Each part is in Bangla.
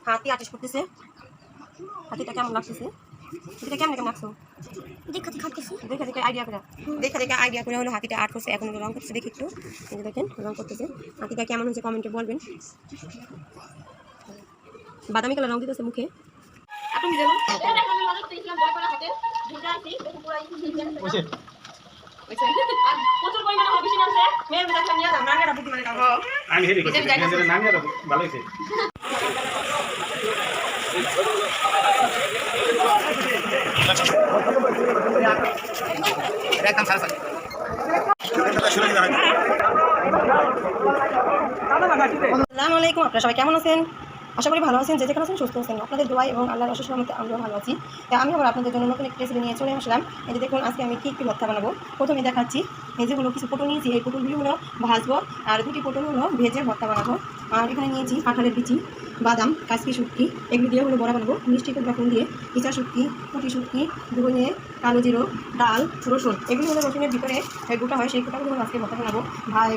হাতি আটিস করতেছে। হাতিটা কেমন লাগতেছে? এটা কেমন কেমন লাগছো? দেখে দেখে আইডিয়া করে হলো হাতিটা আর্ট করছে। এখন রং করতেছে, দেখি একটু দেখেন রং করতেছে। হাতিটা কেমন হচ্ছে কমেন্টে বলবেন। বাদামি কালার রং দিতেছে মুখে। আসসালামু আলাইকুম, আপনারা সবাই কেমন আছেন? আশা করি ভালো আছেন, যে যেখানে আছেন সুস্থ আছেন। আপনাদের দোয়া এবং আল্লাহর অশেষ রহমতে আমরাও ভালো আছি। আমি আবার আপনাদের জন্য নতুন একটি রেসিপি নিয়ে চলে আসলাম। এই যে দেখুন আজকে আমি কী ভর্তা বানাবো। প্রথমে দেখাচ্ছি, এই যেগুলো কিছু পটল নিয়েছি, এই পটলগুলো হলো ভাজবো, আর দুটি পটল হলো ভেজে ভর্তা বানাবো। আর এখানে নিয়েছি কাঁঠালের বিচি, বাদাম, কাশকি শুটকি, এগুলো দিয়ে হলো বড়া বানাবো। মিষ্টি কুমড়া ফুল দিয়ে, ইচা শুটকি, কুটি শুটকি, ধনে, কালো জিরো, ডাল, রসুন, এগুলো হলো রসুনের ভিতরে গোটা হয়, সেই গোটাগুলো হলো আজকে ভর্তা বানাবো।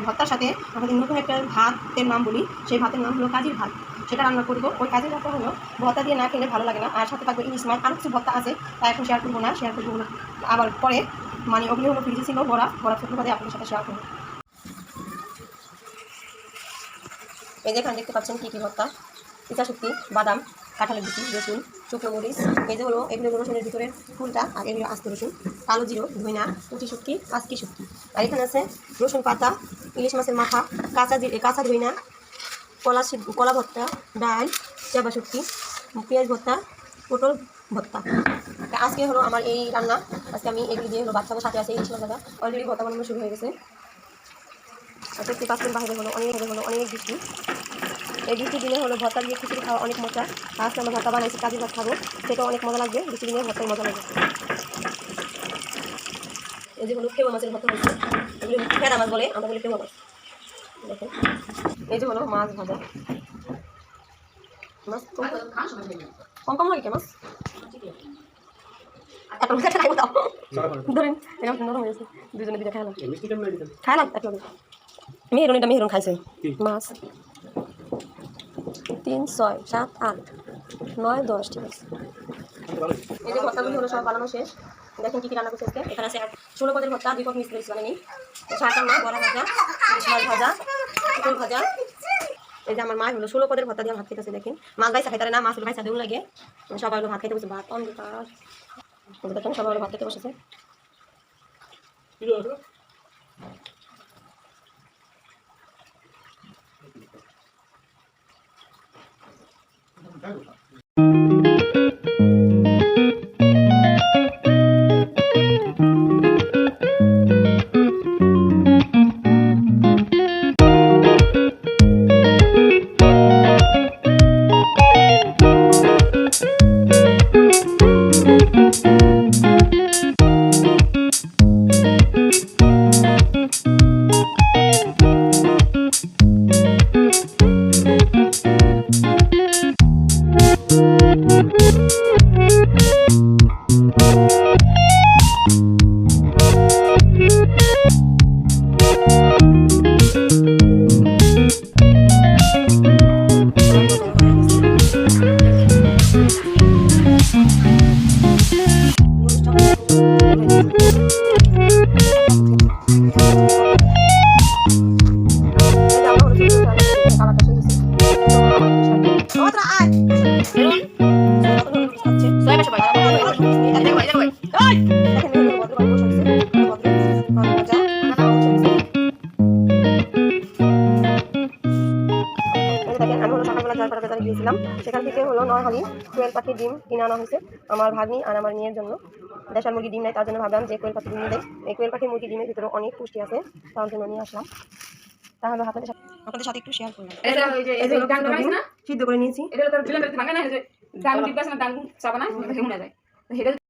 ভর্তার সাথে আমাদের নতুন একটা ভাতের নাম বলি, সেই ভাতের নাম হলো কাজির ভাত, সেটা রান্না করবো। ওই কাজের ভাতটা হলো ভর্তা দিয়ে না খেলে ভালো লাগে না। আর সাথে থাকবে ইলিশ মাছ, আরও কিছু ভর্তা আছে, তাই এখন শেয়ার করবো না। শেয়ার করবো আবার পরে, মানে ওগুলো হলো ফ্রিজে ছিল বড়া ছোটো বাদে আপনাদের সাথে শেয়ার করবো। এই যেখানে দেখতে পাচ্ছেন কী কী ভর্তা: ইচা শুটকি, বাদাম, কাঁঠালের বিচি, রসুন, শুকনো মরিচ, এই যে হলো এগুলো রসুনের ভিতরে ফুলটা, আর এগুলো আস্ত রসুন, কালো জিরো, ধইনা, কুচি শুটকি, কাশকি শুটকি। আর এখানে আছে রসুন পাতা, ইলিশ মাছের মাথা, কাঁচা ধইনা, কলা ভর্তা, ডাল, চাবা শুটকি, পেঁয়াজ ভর্তা, পটল ভর্তা। আজকে হলো আমার এই রান্না। আজকে আমি এগুলি দিয়ে হলো বাচ্চাদের সাথে আছে ইলিশ মাছ ভাজা। অলরেডি ভর্তা বানানো শুরু হয়ে গেছে। দেখতে পাচ্ছেন বাইরে হলো অনেক বৃষ্টি। এই বৃষ্টির দিনে হলো ভর্তা দিয়ে খিচুড়ি খাওয়া অনেক মজা। আজকে আমরা ভর্তা বানাইছি, কাজের ভাত খাবো, সেটাও অনেক মজা লাগবে। বৃষ্টির দিনে ভর্তাই মজা লাগবে। এই যে হলো খেওয়া মাছের ভর্তা হচ্ছে, এগুলো ফেরা মাছ বলে, আমরা বলি খেওয়া মাছ। দেখেন এই যে হলো মাছ ভাজা। মাছ কম লাগে কে মাছ? ধরেন এরকম নরম হয়েছে, দুজনে দিকে খাইলাম একলগে। মেহরুন খাইছে মাছ। 3, 6, 7, 8, 9, 10, ঠিক আছে। এই যে ভর্তাগুলি হলো সব বানানো শেষ। দেখেন কী কী রান্না করছে আজকে। এখানে আছে 16 পদের ভর্তা, 2 পদ মিক্স করেছি বানানি, শাকার মা, বড়া ভাজা, মাছ ভাজা, পটল ভাজা। এই যে আমার মা হলো 16 পদের ভর্তা দিয়ে ভাত খেতেছে। দেখেন মাছ ভাইসা খাইতে না, মাছ হলো ভাইসা দেউ লাগে। সবাই হলো ভাত খেতে বসে, ভাত কম দিতে। দেখেন সবাই হলো ভাত খেতে বসেছে। গিয়েছিলাম, সেখান থেকে হলো 9 হালি কোয়েল পাখির ডিম কিনে আনা হয়েছে আমার ভাগ্নি আর আমার মেয়ের জন্য। দেশাল মুরগি ডিম নাই, তার জন্য ভাবলাম যে কোয়েল পাখি ডিম নিয়ে দেয়। এই কোয়েল পাখির মুরগি ডিমের ভিতরে অনেক পুষ্টি আছে, তার জন্য নিয়ে আসলাম। তাহলে আপনাদের সাথে একটু শেয়ার করলাম। সিদ্ধ করে নিয়েছি।